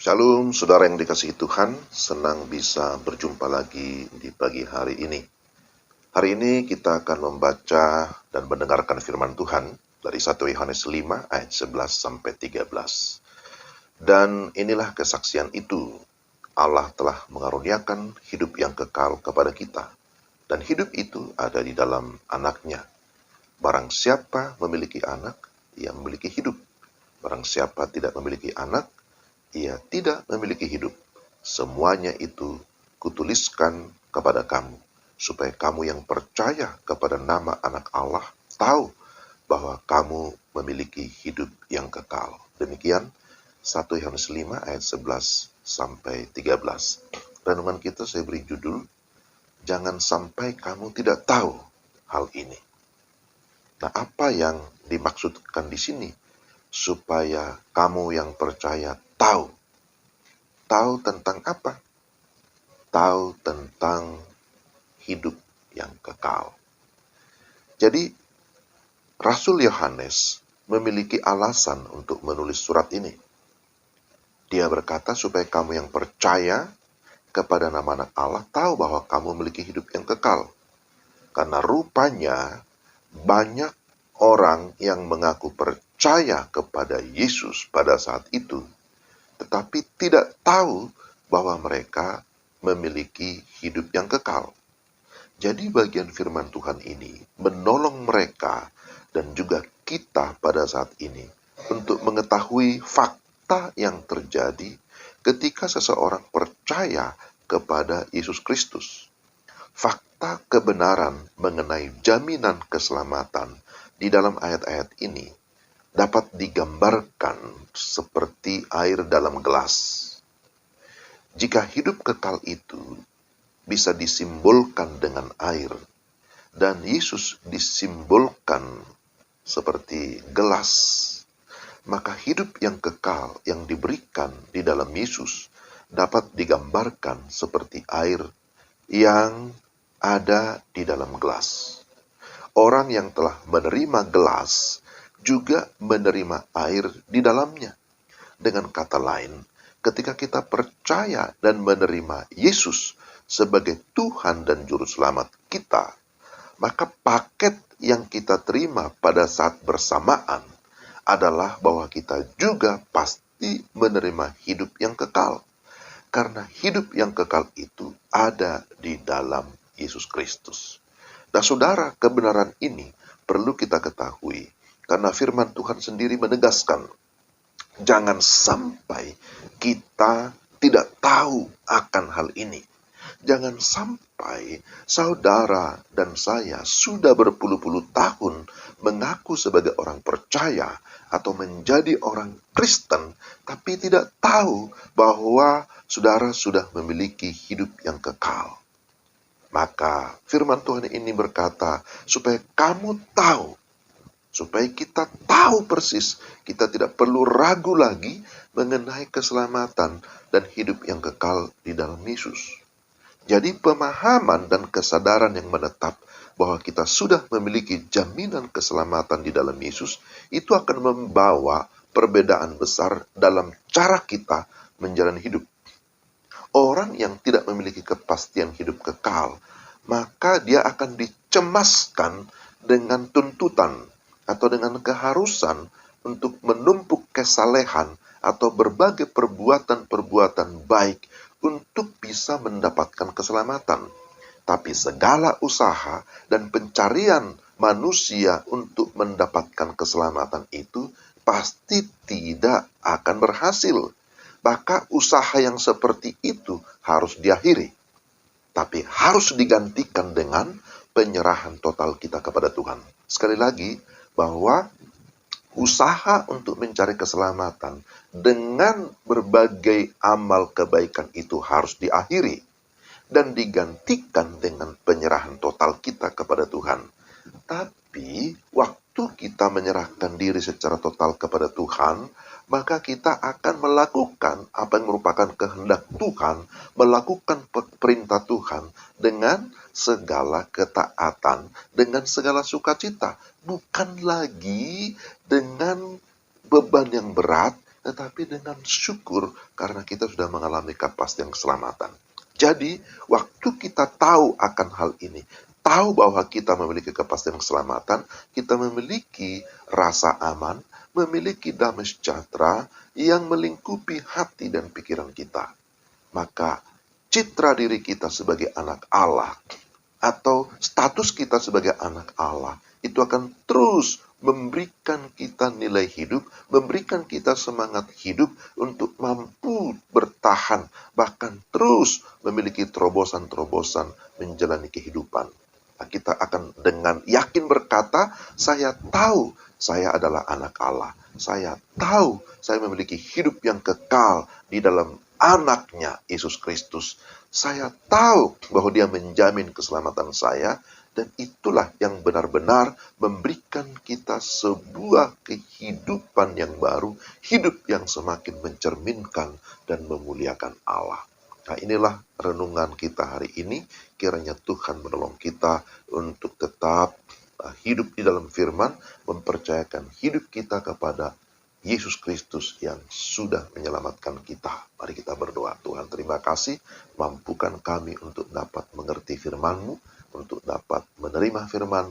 Shalom, saudara yang dikasihi Tuhan, senang bisa berjumpa lagi di pagi hari ini. Hari ini kita akan membaca dan mendengarkan firman Tuhan dari 1 Yohanes 5 ayat 11 sampai 13. Dan inilah kesaksian itu, Allah telah mengaruniakan hidup yang kekal kepada kita, dan hidup itu ada di dalam Anaknya. Barang siapa memiliki anak, ia memiliki hidup. Barang siapa tidak memiliki anak, ia tidak memiliki hidup. Semuanya itu kutuliskan kepada kamu, supaya kamu yang percaya kepada nama Anak Allah tahu bahwa kamu memiliki hidup yang kekal. Demikian 1 Yohanes 5 ayat 11 sampai 13. Renungan kita saya beri judul, Jangan sampai kamu tidak tahu hal ini. Nah, apa yang dimaksudkan di sini? Supaya kamu yang percaya tahu. Tahu tentang apa? Tahu tentang hidup yang kekal. Jadi, Rasul Yohanes memiliki alasan untuk menulis surat ini. Dia berkata supaya kamu yang percaya kepada nama Anak Allah tahu bahwa kamu memiliki hidup yang kekal. Karena rupanya banyak orang yang mengaku percaya kepada Yesus pada saat itu, tetapi tidak tahu bahwa mereka memiliki hidup yang kekal. Jadi bagian firman Tuhan ini menolong mereka dan juga kita pada saat ini untuk mengetahui fakta yang terjadi ketika seseorang percaya kepada Yesus Kristus. Fakta kebenaran mengenai jaminan keselamatan di dalam ayat-ayat ini dapat digambarkan seperti air dalam gelas. Jika hidup kekal itu bisa disimbolkan dengan air, dan Yesus disimbolkan seperti gelas, maka hidup yang kekal yang diberikan di dalam Yesus dapat digambarkan seperti air yang ada di dalam gelas. Orang yang telah menerima gelas juga menerima air di dalamnya. Dengan kata lain, ketika kita percaya dan menerima Yesus sebagai Tuhan dan Juru Selamat kita, maka paket yang kita terima pada saat bersamaan adalah bahwa kita juga pasti menerima hidup yang kekal. Karena hidup yang kekal itu ada di dalam Yesus Kristus. Nah, saudara, kebenaran ini perlu kita ketahui karena firman Tuhan sendiri menegaskan, jangan sampai kita tidak tahu akan hal ini. Jangan sampai saudara dan saya sudah berpuluh-puluh tahun mengaku sebagai orang percaya atau menjadi orang Kristen, tapi tidak tahu bahwa saudara sudah memiliki hidup yang kekal. Maka firman Tuhan ini berkata, supaya kamu tahu, supaya kita tahu persis, kita tidak perlu ragu lagi mengenai keselamatan dan hidup yang kekal di dalam Yesus. Jadi pemahaman dan kesadaran yang menetap bahwa kita sudah memiliki jaminan keselamatan di dalam Yesus, itu akan membawa perbedaan besar dalam cara kita menjalani hidup. Orang yang tidak memiliki kepastian hidup kekal, maka dia akan dicemaskan dengan tuntutan atau dengan keharusan untuk menumpuk kesalehan atau berbagai perbuatan-perbuatan baik untuk bisa mendapatkan keselamatan. Tapi segala usaha dan pencarian manusia untuk mendapatkan keselamatan itu pasti tidak akan berhasil. Maka usaha yang seperti itu harus diakhiri. Tapi harus digantikan dengan penyerahan total kita kepada Tuhan. Sekali lagi, bahwa usaha untuk mencari keselamatan dengan berbagai amal kebaikan itu harus diakhiri dan digantikan dengan penyerahan total kita kepada Tuhan. Tapi waktu kita menyerahkan diri secara total kepada Tuhan, maka kita akan melakukan apa yang merupakan kehendak Tuhan, melakukan perintah Tuhan dengan segala ketaatan, dengan segala sukacita. Bukan lagi dengan beban yang berat, tetapi dengan syukur karena kita sudah mengalami kepastian keselamatan. Jadi, waktu kita tahu akan hal ini, tahu bahwa kita memiliki kepastian keselamatan, kita memiliki rasa aman, memiliki damai sejahtera yang melingkupi hati dan pikiran kita. Maka citra diri kita sebagai anak Allah atau status kita sebagai anak Allah itu akan terus memberikan kita nilai hidup, memberikan kita semangat hidup untuk mampu bertahan, bahkan terus memiliki terobosan-terobosan menjalani kehidupan. Nah, kita akan dengan yakin berkata, saya tahu saya adalah anak Allah. Saya tahu saya memiliki hidup yang kekal di dalam anaknya, Yesus Kristus. Saya tahu bahwa dia menjamin keselamatan saya, dan itulah yang benar-benar memberikan kita sebuah kehidupan yang baru, hidup yang semakin mencerminkan dan memuliakan Allah. Nah, inilah renungan kita hari ini. Kiranya Tuhan menolong kita untuk tetap hidup di dalam firman, mempercayakan hidup kita kepada Yesus Kristus yang sudah menyelamatkan kita. Mari kita berdoa. Tuhan, terima kasih, mampukan kami untuk dapat mengerti firman-Mu, untuk dapat menerima firman